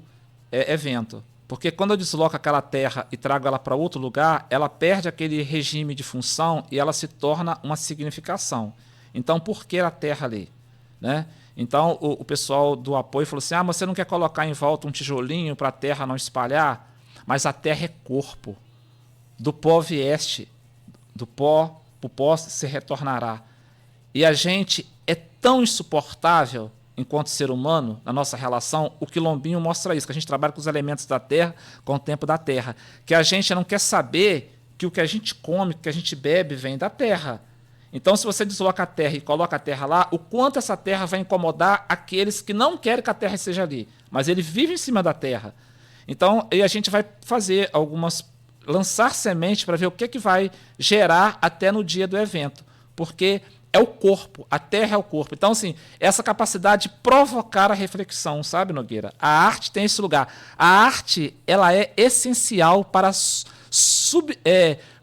evento. Porque quando eu desloco aquela terra e trago ela para outro lugar, ela perde aquele regime de função e ela se torna uma significação. Então, por que a terra ali? Né? Então, o pessoal do apoio falou assim, mas você não quer colocar em volta um tijolinho para a terra não espalhar? Mas a terra é corpo. Do pó vieste, do pó, o pó se retornará. E a gente é tão insuportável enquanto ser humano, na nossa relação, o quilombinho mostra isso, que a gente trabalha com os elementos da terra, com o tempo da terra, que a gente não quer saber que o que a gente come, o que a gente bebe, vem da terra. Então, se você desloca a terra e coloca a terra lá, o quanto essa terra vai incomodar aqueles que não querem que a terra esteja ali, mas ele vive em cima da terra. Então, e a gente vai fazer lançar semente para ver o que vai gerar até no dia do evento, porque é o corpo, a terra é o corpo. Então, assim, essa capacidade de provocar a reflexão, sabe, Nogueira? A arte tem esse lugar. A arte, ela é essencial para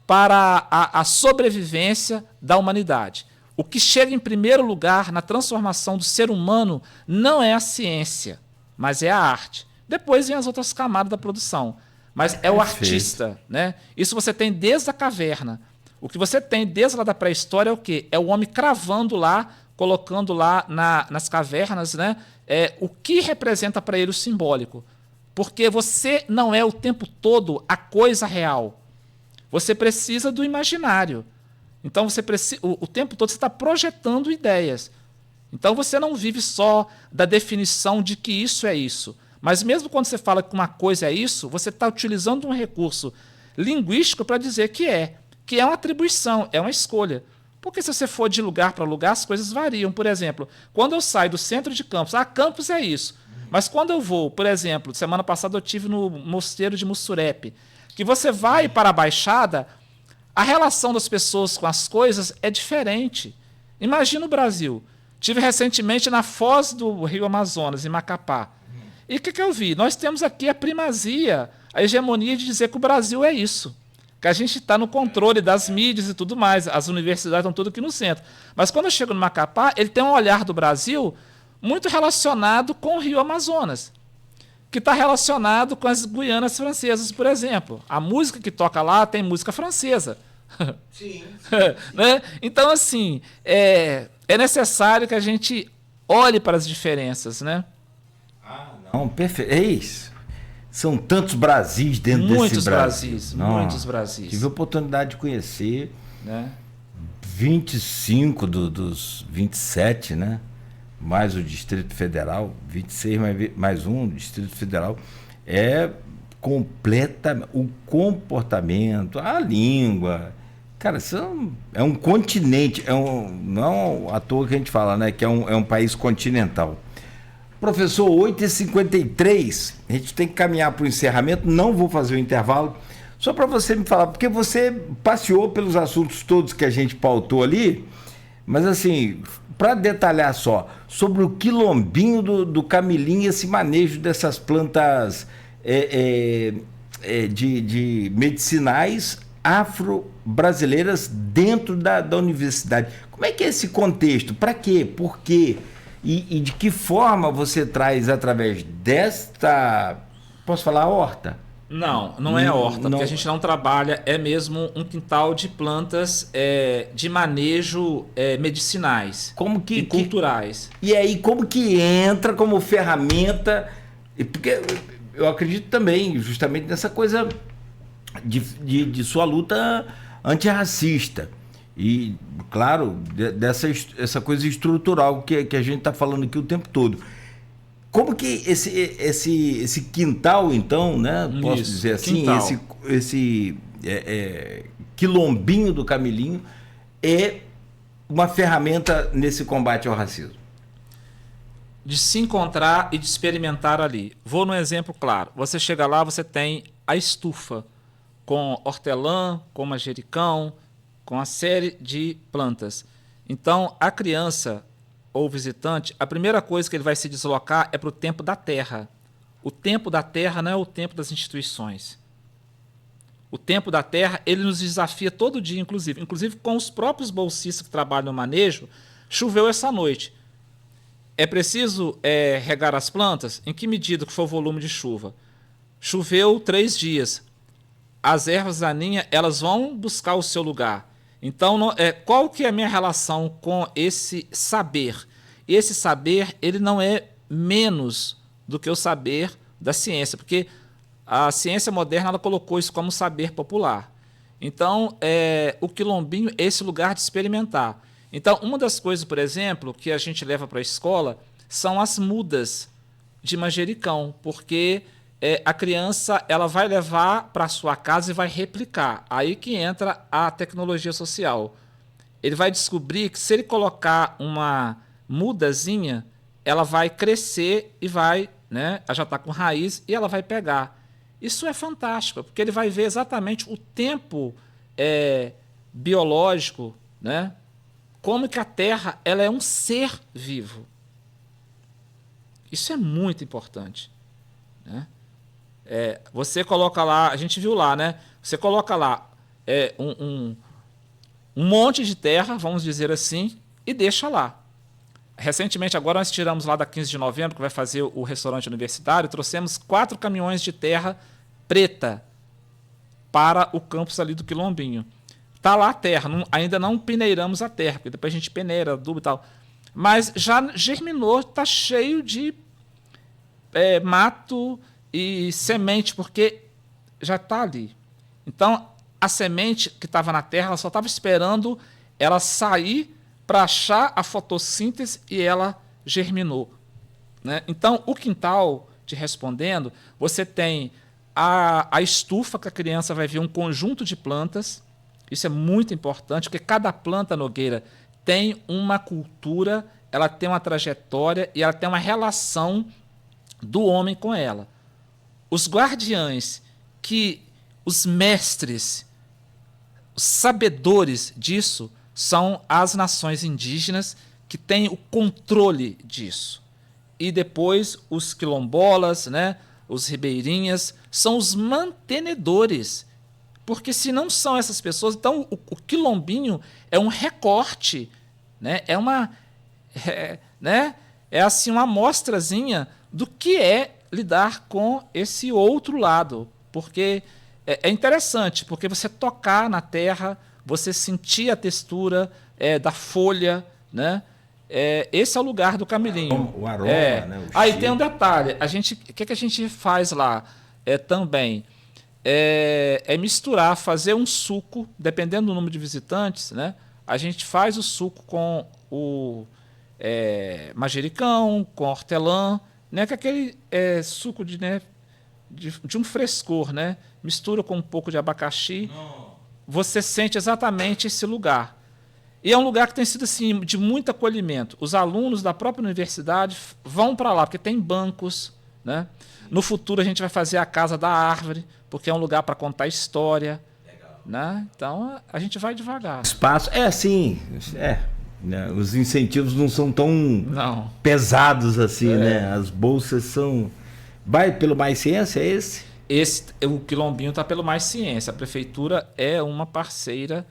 a sobrevivência da humanidade. O que chega em primeiro lugar na transformação do ser humano não é a ciência, mas é a arte. Depois vem as outras camadas da produção. Mas é o artista, né? Isso você tem desde a caverna. O que você tem desde lá da pré-história é o quê? É o homem cravando lá, colocando lá nas cavernas, né? O que representa para ele o simbólico. Porque você não é o tempo todo a coisa real. Você precisa do imaginário. Então, o tempo todo você está projetando ideias. Então, você não vive só da definição de que isso é isso. Mas mesmo quando você fala que uma coisa é isso, você está utilizando um recurso linguístico para dizer que é uma atribuição, é uma escolha. Porque se você for de lugar para lugar, as coisas variam. Por exemplo, quando eu saio do centro de Campos, Campos é isso. Mas quando eu vou, por exemplo, semana passada eu estive no mosteiro de Mussurepe, que você vai para a Baixada, a relação das pessoas com as coisas é diferente. Imagina o Brasil. Estive recentemente na foz do Rio Amazonas, em Macapá. E o que eu vi? Nós temos aqui a primazia, a hegemonia de dizer que o Brasil é isso. Que a gente está no controle das mídias e tudo mais. As universidades estão tudo aqui no centro. Mas quando eu chego no Macapá, ele tem um olhar do Brasil muito relacionado com o Rio Amazonas, que está relacionado com as Guianas francesas, por exemplo. A música que toca lá tem música francesa. Sim. Né? Então, assim, é necessário que a gente olhe para as diferenças, né? Não, perfeito. É isso. São tantos Brasis dentro desse Brasil. Muitos Brasis. Tive a oportunidade de conhecer, né? 25 dos 27, né? Mais o Distrito Federal, 26 mais um, Distrito Federal. É completamente o comportamento, a língua. Cara, isso é um continente, não à toa que a gente fala, né? Que é um país continental. Professor, 8h53, a gente tem que caminhar para o encerramento, não vou fazer o intervalo, só para você me falar, porque você passeou pelos assuntos todos que a gente pautou ali, mas assim, para detalhar só, sobre o quilombinho do camilim, esse manejo dessas plantas de medicinais afro-brasileiras dentro da universidade. Como é que é esse contexto? Para quê? Por quê? E de que forma você traz através desta... Posso falar horta? Não é horta, porque a gente não trabalha, é mesmo um quintal de plantas de manejo medicinais e culturais. E aí, como que entra como ferramenta? Porque eu acredito também, justamente nessa coisa de sua luta antirracista. E, claro, essa coisa estrutural que a gente está falando aqui o tempo todo. Como que esse quintal, então, né? Posso dizer assim, quintal. esse quilombinho do Camilinho é uma ferramenta nesse combate ao racismo? De se encontrar e de experimentar ali. Vou num exemplo claro. Você chega lá, você tem a estufa com hortelã, com manjericão, com a série de plantas. Então, a criança ou visitante, a primeira coisa que ele vai se deslocar é para o tempo da terra. O tempo da terra não é o tempo das instituições. O tempo da terra, ele nos desafia todo dia, inclusive com os próprios bolsistas que trabalham no manejo. Choveu essa noite. É preciso regar as plantas? Em que medida que foi o volume de chuva? Choveu 3 dias. As ervas daninhas, elas vão buscar o seu lugar. Então, qual que é a minha relação com esse saber? Esse saber, ele não é menos do que o saber da ciência, porque a ciência moderna ela colocou isso como saber popular. Então, o quilombinho é esse lugar de experimentar. Então, uma das coisas, por exemplo, que a gente leva para a escola são as mudas de manjericão, porque a criança ela vai levar para a sua casa e vai replicar. Aí que entra a tecnologia social. Ele vai descobrir que se ele colocar uma mudazinha, ela vai crescer e vai, né, ela já está com raiz e ela vai pegar. Isso é fantástico, porque ele vai ver exatamente o tempo biológico, né, como que a Terra ela é um ser vivo. Isso é muito importante, né? Você coloca lá, a gente viu lá, né? Você coloca lá um monte de terra, vamos dizer assim, e deixa lá. Recentemente, agora nós tiramos lá da 15 de novembro, que vai fazer o restaurante universitário, trouxemos 4 caminhões de terra preta para o campus ali do Quilombinho. Está lá a terra, ainda não peneiramos a terra, porque depois a gente peneira, adubo e tal. Mas já germinou, está cheio de mato e semente, porque já está ali. Então, a semente que estava na terra, ela só estava esperando ela sair para achar a fotossíntese e ela germinou, né? Então, o quintal, te respondendo, você tem a estufa, que a criança vai ver um conjunto de plantas. Isso é muito importante, porque cada planta, Nogueira, tem uma cultura, ela tem uma trajetória e ela tem uma relação do homem com ela. Os guardiães, os mestres, os sabedores disso, são as nações indígenas que têm o controle disso. E depois os quilombolas, né, os ribeirinhas, são os mantenedores. Porque se não são essas pessoas, então o quilombinho é um recorte, né, assim uma amostrazinha do que é lidar com esse outro lado. Porque é interessante, porque você tocar na terra, você sentir a textura da folha, né? Esse é o lugar do camelinho. O aroma, né? Aí tem um detalhe. O que a gente faz lá também? Misturar, fazer um suco, dependendo do número de visitantes, né? A gente faz o suco com o manjericão, com hortelã, né? Que é aquele suco de um frescor, né? Mistura com um pouco de abacaxi. Você sente exatamente esse lugar. E é um lugar que tem sido assim, de muito acolhimento. Os alunos da própria universidade vão para lá, porque tem bancos, né? No futuro a gente vai fazer a Casa da Árvore, porque é um lugar para contar história. Legal. Né? Então a gente vai devagar. Espaço, assim, né? Os incentivos não são tão pesados assim, né? As bolsas são... Vai pelo Mais Ciência, é esse? O Quilombinho está pelo Mais Ciência. A prefeitura é uma parceira.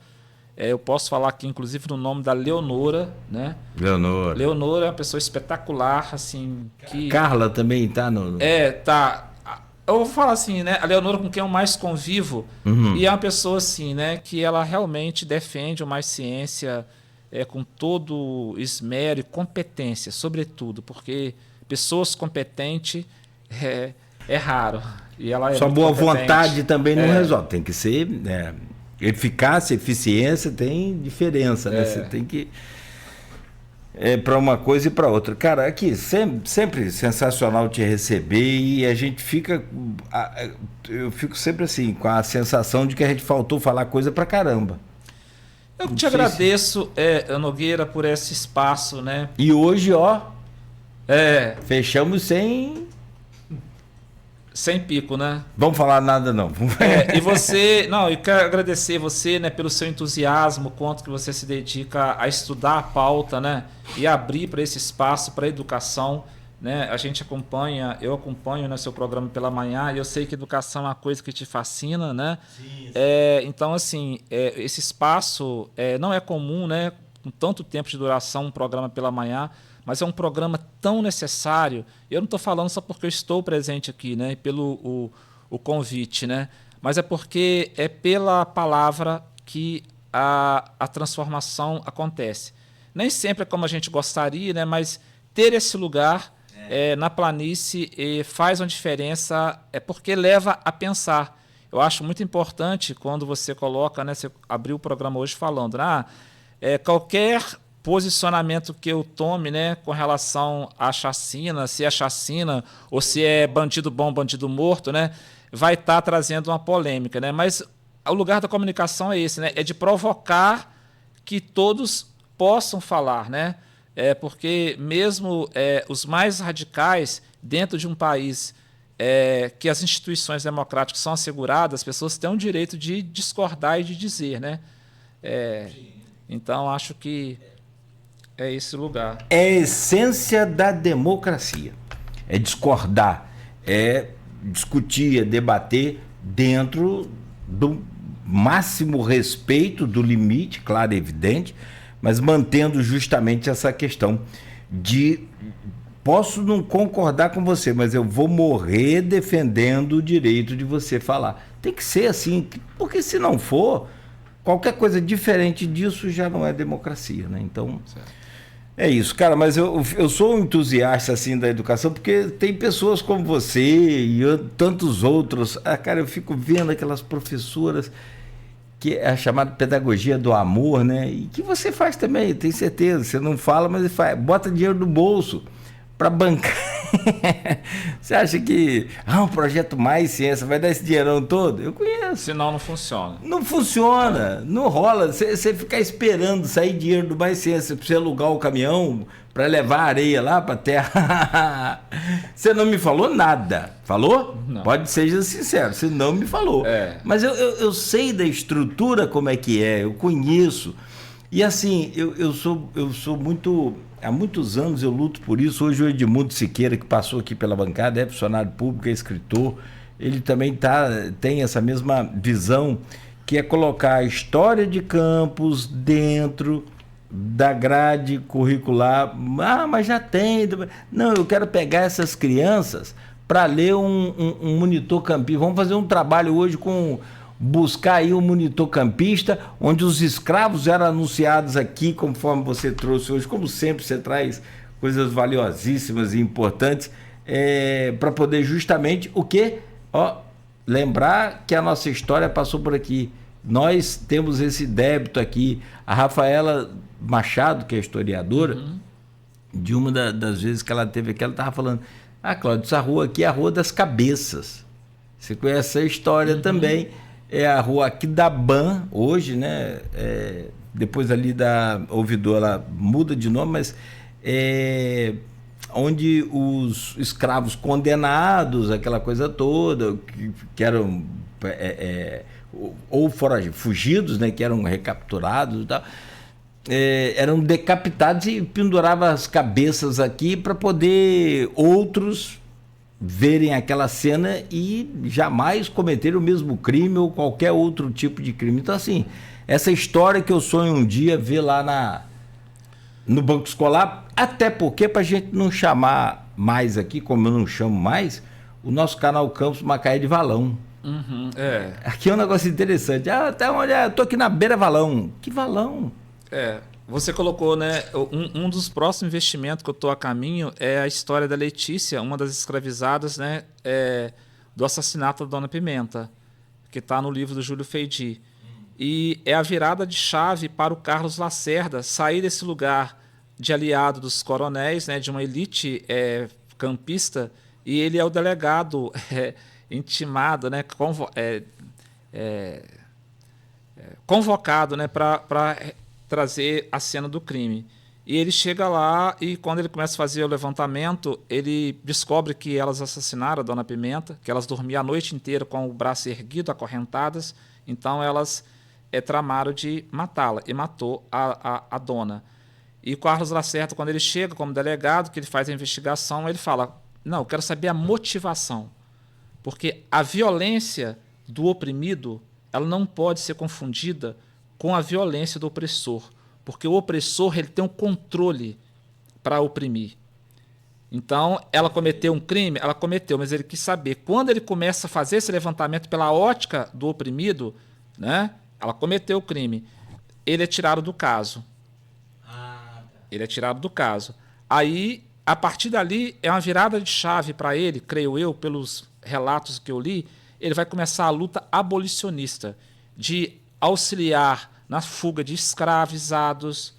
Eu posso falar aqui, inclusive, no nome da Leonora, né? Leonora é uma pessoa espetacular, assim. Carla também está no. Tá. Eu vou falar assim, né? A Leonora, com quem eu mais convivo, e é uma pessoa assim, né? Que ela realmente defende o Mais Ciência com todo esmero e competência, sobretudo, porque pessoas competentes é raro. E ela só boa vontade também não resolve. Tem que ser eficácia, eficiência, tem diferença, né? Você tem que para uma coisa e para outra. Cara, aqui sempre sensacional te receber e a gente eu fico sempre assim com a sensação de que a gente faltou falar coisa pra caramba. Eu te agradeço, Nogueira, por esse espaço, né? E hoje, fechamos sem pico, né? Vamos falar nada, não. E você... Não, eu quero agradecer você, né, pelo seu entusiasmo, quanto que você se dedica a estudar a pauta, né? E abrir para esse espaço, para a educação, né? Eu acompanho, né, seu programa pela manhã, e eu sei que educação é uma coisa que te fascina, né? Sim. Então, assim, esse espaço não é comum, né? Com tanto tempo de duração, um programa pela manhã, mas é um programa tão necessário. Eu não estou falando só porque eu estou presente aqui, né? Pelo o convite, né? Mas é porque é pela palavra que a transformação acontece. Nem sempre é como a gente gostaria, né? Mas ter esse lugar na planície faz uma diferença, porque leva a pensar. Eu acho muito importante quando você coloca, né? Você abriu o programa hoje falando, qualquer posicionamento que eu tome, né, com relação à chacina, se é chacina ou se é bandido bom, bandido morto, né, vai estar trazendo uma polêmica, né? Mas o lugar da comunicação é esse, né? É de provocar que todos possam falar, né? Porque mesmo os mais radicais dentro de um país que as instituições democráticas são asseguradas, as pessoas têm o direito de discordar e de dizer, né? Então acho que é esse lugar. É a essência da democracia. É discordar, é discutir, é debater dentro do máximo respeito do limite, claro e evidente, mas mantendo justamente essa questão de posso não concordar com você, mas eu vou morrer defendendo o direito de você falar. Tem que ser assim, porque se não for, qualquer coisa diferente disso já não é democracia, né? Então, é isso, cara, mas eu sou um entusiasta assim da educação, porque tem pessoas como você e tantos outros. Cara, eu fico vendo aquelas professoras que é a chamada pedagogia do amor, né? E que você faz também, eu tenho certeza. Você não fala, mas faz, bota dinheiro no bolso para bancar. Você acha que um projeto Mais Ciência vai dar esse dinheirão todo? Eu conheço. Senão não funciona. Não funciona, não rola. Você ficar esperando sair dinheiro do Mais Ciência para você alugar o caminhão para levar areia lá para a terra. Você não me falou nada. Falou? Não. Pode seja sincero, você não me falou. Mas eu sei da estrutura como é que é, eu conheço. E assim, eu sou muito... Há muitos anos eu luto por isso. Hoje o Edmundo Siqueira, que passou aqui pela bancada, é funcionário público, é escritor, ele também tem essa mesma visão, que é colocar a história de Campos dentro da grade curricular. Mas já tem. Não, eu quero pegar essas crianças para ler um monitor campista. Vamos fazer um trabalho hoje buscar aí um monitor campista, onde os escravos eram anunciados aqui, conforme você trouxe hoje, como sempre você traz coisas valiosíssimas e importantes, para poder justamente o quê? Lembrar que a nossa história passou por aqui. Nós temos esse débito aqui. A Rafaela Machado, que é historiadora, de uma das vezes que ela teve aqui, ela estava falando, Cláudio, essa rua aqui é a Rua das Cabeças. Você conhece a história também. É a rua aqui da Ban, hoje, né? Depois ali da Ouvidor, ela muda de nome, mas onde os escravos condenados, aquela coisa toda, que eram ou fugidos, né? Que eram recapturados e tal, eram decapitados e penduravam as cabeças aqui para poder outros verem aquela cena e jamais cometer o mesmo crime ou qualquer outro tipo de crime. Então, assim, essa história que eu sonho um dia ver lá no banco escolar, até porque, para a gente não chamar mais aqui, como eu não chamo mais, o nosso canal Campus Macaé de Valão. Aqui é um negócio interessante. Até onde eu tô aqui na beira Valão. Que Valão? Você colocou, né? Um dos próximos investimentos que eu estou a caminho é a história da Letícia, uma das escravizadas, né? Do assassinato da Dona Pimenta, que está no livro do Júlio Feidi. E é a virada de chave para o Carlos Lacerda sair desse lugar de aliado dos coronéis, né? De uma elite campista, e ele é o delegado intimado, né? Convocado, né? Para trazer a cena do crime. E ele chega lá e quando ele começa a fazer o levantamento, ele descobre que elas assassinaram a Dona Pimenta, que elas dormiam a noite inteira com o braço erguido, acorrentadas, então elas tramaram de matá-la e matou a dona. E o Carlos Lacerda, quando ele chega como delegado, que ele faz a investigação, ele fala, não, eu quero saber a motivação. Porque a violência do oprimido, ela não pode ser confundida com a violência do opressor. Porque o opressor, ele tem um controle para oprimir. Então, ela cometeu um crime? Ela cometeu, mas ele quis saber. Quando ele começa a fazer esse levantamento pela ótica do oprimido, né, ela cometeu o crime. Ele é tirado do caso. Ele é tirado do caso. Aí, a partir dali, é uma virada de chave para ele, creio eu, pelos relatos que eu li, ele vai começar a luta abolicionista, de auxiliar na fuga de escravizados.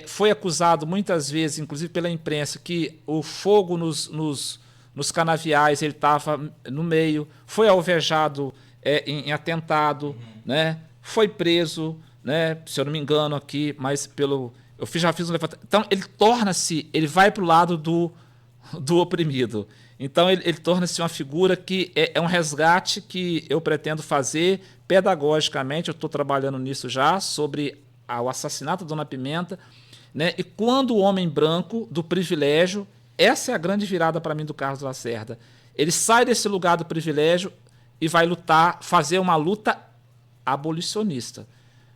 Foi acusado muitas vezes, inclusive pela imprensa, que o fogo nos canaviais ele estava no meio, foi alvejado em atentado, né? Foi preso, né? Se eu não me engano aqui, mas já fiz um levantamento. Então ele vai para o lado do oprimido. Então ele torna-se uma figura que é um resgate que eu pretendo fazer pedagogicamente. Eu estou trabalhando nisso já, sobre o assassinato da Dona Pimenta, né? E quando o homem branco do privilégio, essa é a grande virada para mim do Carlos Lacerda, ele sai desse lugar do privilégio e vai lutar, fazer uma luta abolicionista.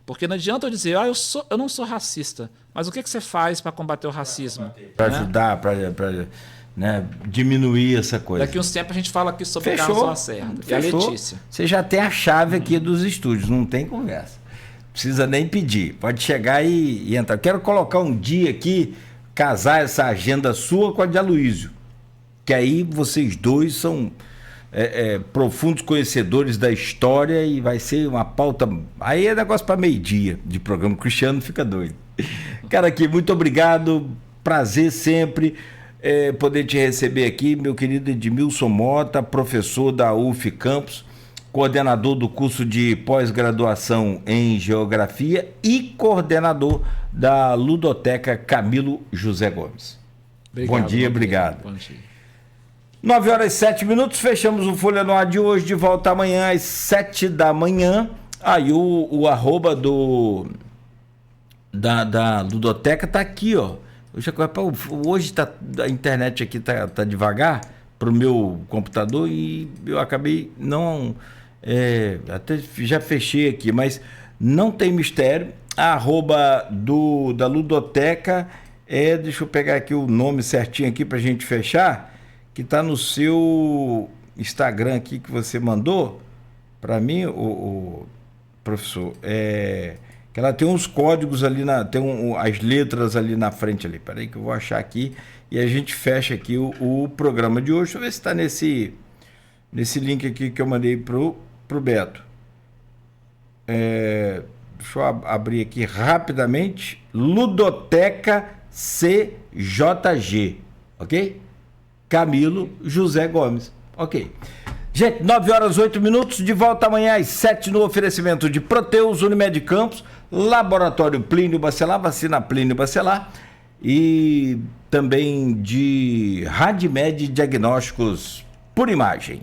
Porque não adianta eu dizer, eu não sou racista, mas o que você faz para combater o racismo? Para ajudar, para né, diminuir essa coisa. Daqui uns tempos a gente fala aqui sobre o Carlos Lacerda e a Letícia. Você já tem a chave aqui dos estúdios, não tem conversa. Precisa nem pedir, pode chegar e entrar. Quero colocar um dia aqui, casar essa agenda sua com a de Aloysio, que aí vocês dois são profundos conhecedores da história e vai ser uma pauta, aí é negócio para meio-dia de programa, o Cristiano fica doido. Cara, aqui, muito obrigado, prazer sempre poder te receber aqui, meu querido Edmilson Mota, professor da UF Campos, coordenador do curso de pós-graduação em Geografia e coordenador da Ludoteca Camilo José Gomes. Obrigado, bom dia, obrigado. Bom dia. 9h07, fechamos o Folha no Ar de hoje, de volta amanhã às 7 da manhã. Aí o arroba da Ludoteca tá aqui, ó. Hoje a internet aqui tá devagar pro meu computador e eu acabei não... até já fechei aqui, mas não tem mistério. A arroba da Ludoteca deixa eu pegar aqui o nome certinho aqui pra gente fechar, que tá no seu Instagram aqui que você mandou para mim, o professor, que ela tem uns códigos ali, tem as letras ali na frente ali. Peraí que eu vou achar aqui e a gente fecha aqui o programa de hoje. Deixa eu ver se está nesse link aqui que eu mandei pro Beto. Deixa eu abrir aqui rapidamente. Ludoteca CJG, ok? Camilo José Gomes, ok. Gente, 9h08, de volta amanhã às 7 no oferecimento de Proteus, Unimed Campos, Laboratório Plínio Bacelar, vacina Plínio Bacelar e também de Radmed Diagnósticos por Imagem.